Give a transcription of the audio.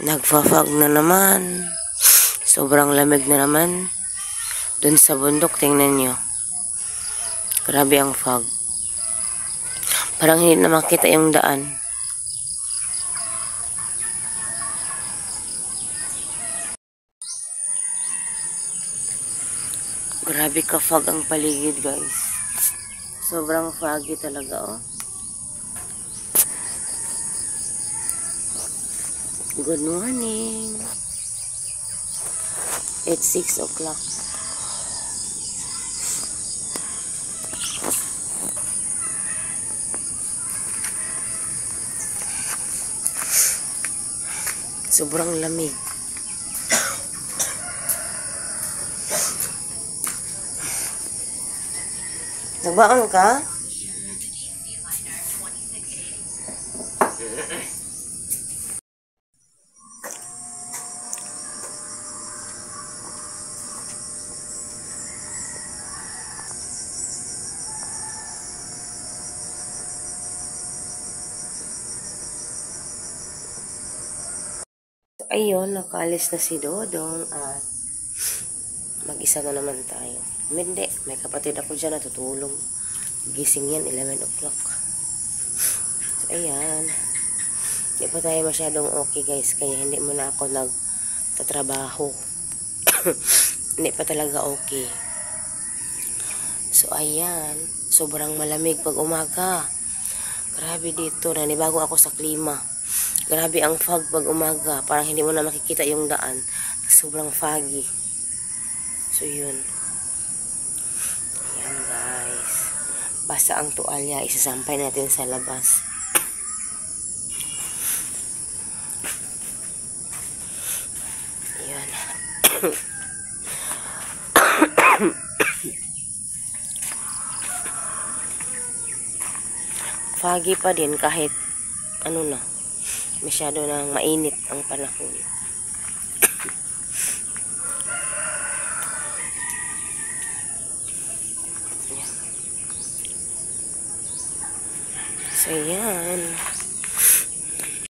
Nagfa-fog na naman. Sobrang lamig na naman. Dun sa bundok, tingnan nyo. Grabe ang fog. Parang hindi na makita yung daan. Grabe ka fog ang paligid, guys. Sobrang foggy talaga, oh. Good morning. It's 6 o'clock. Sobrang lamig. Nagbaon ka? Ayun, nakaalis na si Dodong at mag-isa na naman tayo. Hindi, may kapatid ako dyan natutulog. Gising yan, 11 o'clock. So, ayan. Hindi pa tayo masyadong okay, guys. Kaya hindi muna ako nagtatrabaho. Hindi pa talaga okay. So, ayan. Sobrang malamig pag umaga. Grabe dito. Nanibago ako sa klima. Grabe ang fog pag umaga. Parang hindi mo na makikita yung daan. Sobrang foggy. So, yun. Ayan, guys. Basta ang tuwalya, isasampay natin sa labas. Ayan. Foggy pa din kahit ano na. Masyado nang mainit ang panahon. So, yan.